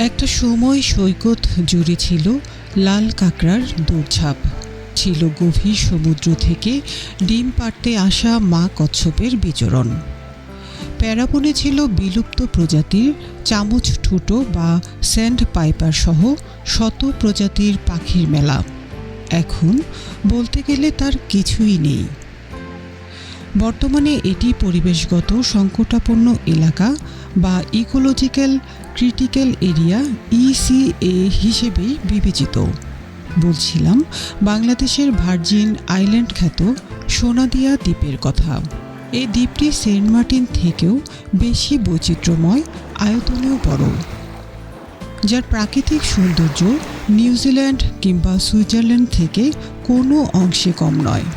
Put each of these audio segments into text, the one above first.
একটা সময় সৈকত জুড়ে ছিল লাল কাঁকড়ার দৌড়ঝাঁপ, ছিল গভীর সমুদ্র থেকে ডিম পাড়তে আসা মা কচ্ছপের বিচরণ। প্যারাবনে ছিল বিলুপ্ত প্রজাতির চামচ ঠুটো বা স্যান্ড পাইপার সহ শত প্রজাতির পাখির মেলা। এখন বলতে গেলে তার কিছুই নেই। বর্তমানে এটি পরিবেশগত সংকটাপন্ন এলাকা বা ইকোলজিক্যাল ক্রিটিক্যাল এরিয়া ইসিএ হিসেবেই বিবেচিত। বলছিলাম বাংলাদেশের ভার্জিন আইল্যান্ড খ্যাত সোনাদিয়া দ্বীপের কথা। এই দ্বীপটি সেন্ট মার্টিন থেকেও বেশি বৈচিত্র্যময়, আয়তনেও বড়, যার প্রাকৃতিক সৌন্দর্য নিউজিল্যান্ড কিংবা সুইজারল্যান্ড থেকে কোনো অংশে কম নয়।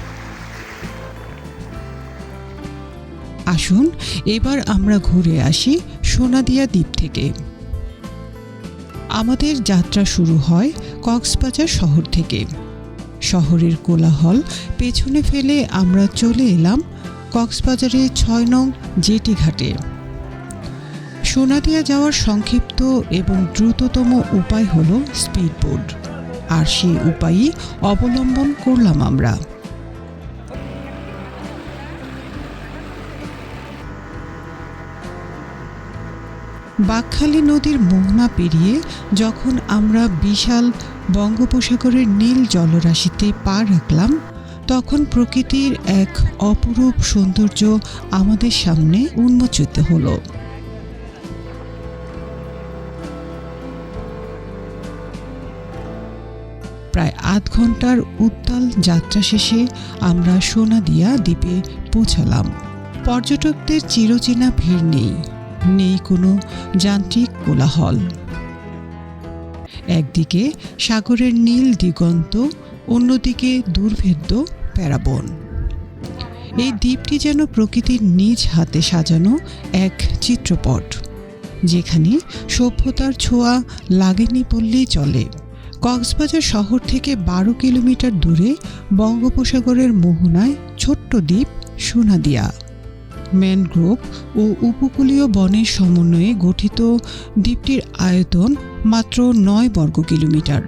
আসুন এবার আমরা ঘুরে আসি সোনাদিয়া দ্বীপ থেকে। আমাদের যাত্রা শুরু হয় কক্সবাজার শহর থেকে। শহরের কোলাহল পেছনে ফেলে আমরা চলে এলাম কক্সবাজারের ৬ নং জেটি ঘাটে। সোনাদিয়া যাওয়ার সংক্ষিপ্ত এবং দ্রুততম উপায় হল স্পিডবোট, আর সেই উপায়ই অবলম্বন করলাম আমরা। বাঁকখালী নদীর মোহনা পেরিয়ে যখন আমরা বিশাল বঙ্গোপসাগরের নীল জলরাশিতে পা রাখলাম, তখন প্রকৃতির এক অপরূপ সৌন্দর্য আমাদের সামনে উন্মোচিত হলো। প্রায় আধ ঘন্টার উত্তাল যাত্রা শেষে আমরা সোনাদিয়া দ্বীপে পৌঁছালাম। পর্যটকদের চিরচেনা ভিড় নেই, নেই কোনো যান্ত্রিক কোলাহল। একদিকে সাগরের নীল দিগন্ত, অন্যদিকে দুর্ভেদ্য প্যারাবন। এই দ্বীপটি যেন প্রকৃতির নিজ হাতে সাজানো এক চিত্রপট, যেখানে সভ্যতার ছোঁয়া লাগেনি বললেই চলে। কক্সবাজার শহর থেকে ১২ কিলোমিটার দূরে বঙ্গোপসাগরের মোহনায় ছোট্ট দ্বীপ সোনাদিয়া। ম্যানগ্রোভ ও উপকূলীয় বনের সমন্বয়ে গঠিত দ্বীপটির আয়তন মাত্র ৯ বর্গ কিলোমিটার।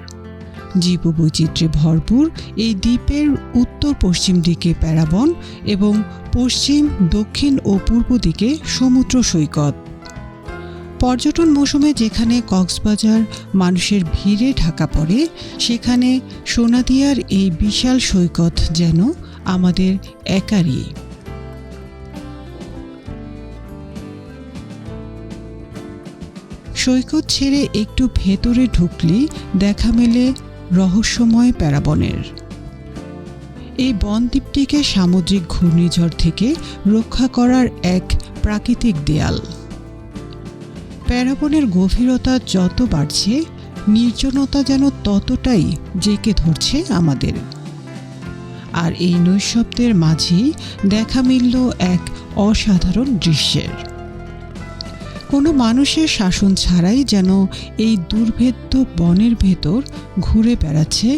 জীববৈচিত্র্যে ভরপুর এই দ্বীপের উত্তর পশ্চিম দিকে প্যারাবন এবং পশ্চিম, দক্ষিণ ও পূর্ব দিকে সমুদ্র সৈকত। পর্যটন মৌসুমে যেখানে কক্সবাজার মানুষের ভিড়ে ঢাকা পড়ে, সেখানে সোনাদিয়ার এই বিশাল সৈকত যেন আমাদের একারই। সৈকত ছেড়ে একটু ভেতরে ঢুকলেই দেখা মেলে রহস্যময় প্যারাবনের। এই বনদ্বীপটিকে সামুদ্রিক ঘূর্ণিঝড় থেকে রক্ষা করার এক প্রাকৃতিক দেয়াল। প্যারাবনের গভীরতা যত বাড়ছে, নির্জনতা যেন ততটাই জেঁকে ধরছে আমাদের। আর এই নৈঃশব্দের মাঝেই দেখা মিলল এক অসাধারণ দৃশ্যের। কোনো মানুষের শাসন ছাড়াই যেন এই দুর্ভেদ্য বনের ভেতর ঘুরে বেড়াচ্ছে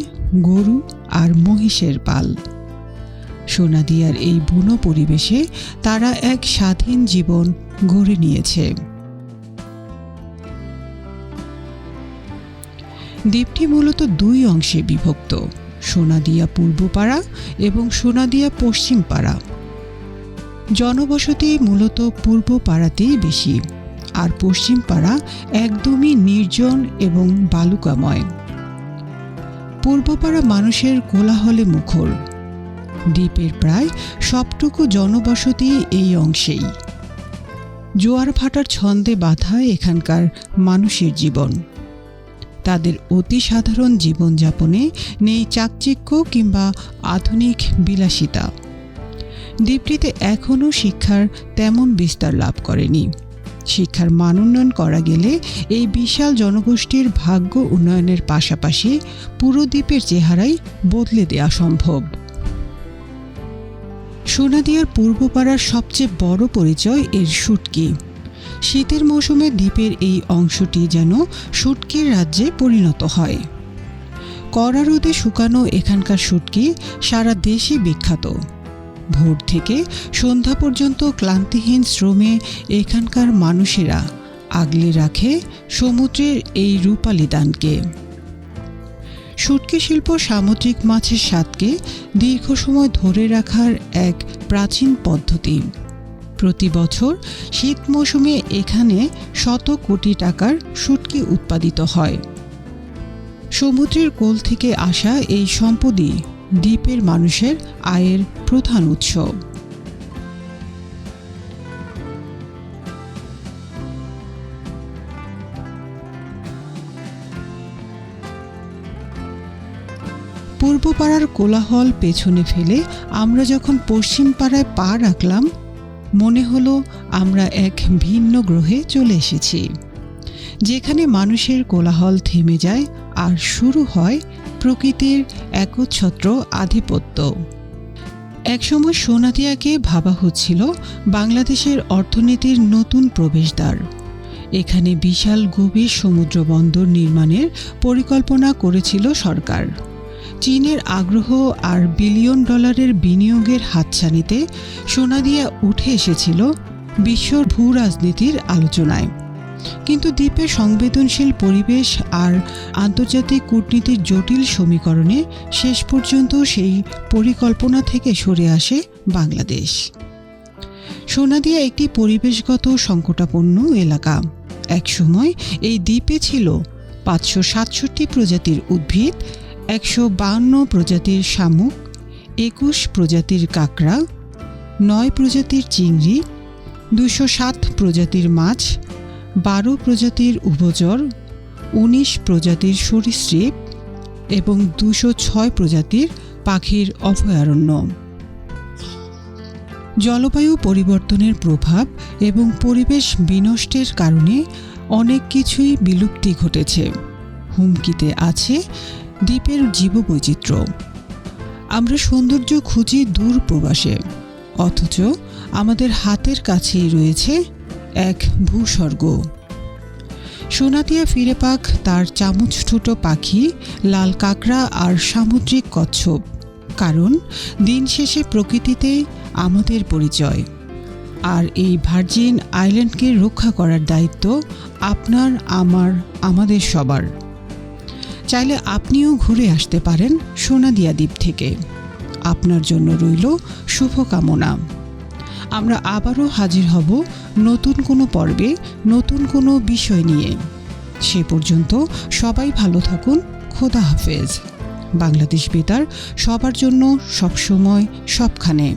গরু আর মহিষের পাল। সোনাদিয়ার এই বুনো পরিবেশে তারা এক স্বাধীন জীবন গড়ে নিয়েছে। দ্বীপটি মূলত ২ অংশে বিভক্ত: সোনাদিয়া পূর্বপাড়া এবং সোনাদিয়া পশ্চিমপাড়া। জনবসতি মূলত পূর্বপাড়াতেই বেশি, আর পশ্চিমপাড়া একদমই নির্জন এবং বালুকাময়। পূর্বপাড়া মানুষের কোলাহলে মুখর। দ্বীপের প্রায় সবটুকু জনবসতি এই অংশেই। জোয়ার ভাটার ছন্দে বাঁধা এখানকার মানুষের জীবন। তাদের অতি সাধারণ জীবনযাপনে নেই চাকচিক্য কিংবা আধুনিক বিলাসিতা। দ্বীপটিতে এখনও শিক্ষার তেমন বিস্তার লাভ করেনি। শিক্ষার মান উন্নয়ন করা গেলে এই বিশাল জনগোষ্ঠীর ভাগ্য উন্নয়নের পাশাপাশি পুরো দ্বীপের চেহারাই বদলে দেওয়া সম্ভব। সোনাদিয়ার পূর্বপাড়ার সবচেয়ে বড় পরিচয় এর শুটকি। শীতের মৌসুমে দ্বীপের এই অংশটি যেন শুটকির রাজ্যে পরিণত হয়। কড়া রোদে শুকানো এখানকার শুটকি সারা দেশে বিখ্যাত। ভোর থেকে সন্ধ্যা পর্যন্ত ক্লান্তিহীন শ্রমে এখানকার মানুষেরা আগলে রাখে সমুদ্রের এই রূপালী দানকে। শুটকি শিল্প সামুদ্রিক মাছের স্বাদকে দীর্ঘ সময় ধরে রাখার এক প্রাচীন পদ্ধতি। প্রতি বছর শীত মৌসুমে এখানে শত কোটি টাকার শুটকি উৎপাদিত হয়। সমুদ্রের কোল থেকে আসা এই সম্পদই দ্বীপের মানুষের আয়ের প্রধান উৎস। পূর্ব পাড়ার কোলাহল পেছনে ফেলে আমরা যখন পশ্চিম পাড়ায় পা রাখলাম, মনে হলো আমরা এক ভিন্ন গ্রহে চলে এসেছি, যেখানে মানুষের কোলাহল থেমে যায় আর শুরু হয় প্রকৃতির একচ্ছত্র আধিপত্য। একসময় সোনাদিয়াকে ভাবা হচ্ছিল বাংলাদেশের অর্থনীতির নতুন প্রবেশদ্বার। এখানে বিশাল গভীর সমুদ্র বন্দর নির্মাণের পরিকল্পনা করেছিল সরকার। চীনের আগ্রহ আর বিলিয়ন ডলারের বিনিয়োগের হাতছানিতে সোনাদিয়া উঠে এসেছিল বিশ্ব ভূ রাজনীতির আলোচনায়। কিন্তু দ্বীপের সংবেদনশীল পরিবেশ আর আন্তর্জাতিক কূটনীতির জটিল সমীকরণে শেষ পর্যন্ত সেই পরিকল্পনা থেকে সরে আসে বাংলাদেশ। সোনাদিয়া একটি পরিবেশগত সংকটাপন্ন এলাকা। একসময় এই দ্বীপে ছিল 567 প্রজাতির উদ্ভিদ, 152 প্রজাতির শামুক, 21 প্রজাতির কাঁকড়া, 9 প্রজাতির চিংড়ি, 207 প্রজাতির মাছ, 12 প্রজাতির উভচর, 19 প্রজাতির সরীসৃপ এবং 206 প্রজাতির পাখির অভয়ারণ্য। জলবায়ু পরিবর্তনের প্রভাব এবং পরিবেশ বিনষ্টের কারণে অনেক কিছুই বিলুপ্তি ঘটেছে। হুমকিতে আছে দ্বীপের জীববৈচিত্র্য। আমরা সৌন্দর্য খুঁজি দূর প্রবাসে, অথচ আমাদের হাতের কাছেই রয়েছে এক ভূস্বর্গ। সোনাদিয়া ফিরে পাক তার চামচ ঠুটো পাখি, লাল কাঁকড়া আর সামুদ্রিক কচ্ছপ, কারণ দিন শেষে প্রকৃতিতে আমাদের পরিচয়। আর এই ভার্জিন আইল্যান্ডকে রক্ষা করার দায়িত্ব আপনার, আমার, আমাদের সবার। চাইলে আপনিও ঘুরে আসতে পারেন সোনাদিয়া দ্বীপ থেকে। আপনার জন্য রইল শুভকামনা। আমরা আবারও হাজির হব নতুন কোনো পর্বে, নতুন কোনো বিষয় নিয়ে। সে পর্যন্ত সবাই ভালো থাকুন। খোদা হাফেজ। বাংলাদেশ বেতার সবার জন্য, সবসময়, সবখানে।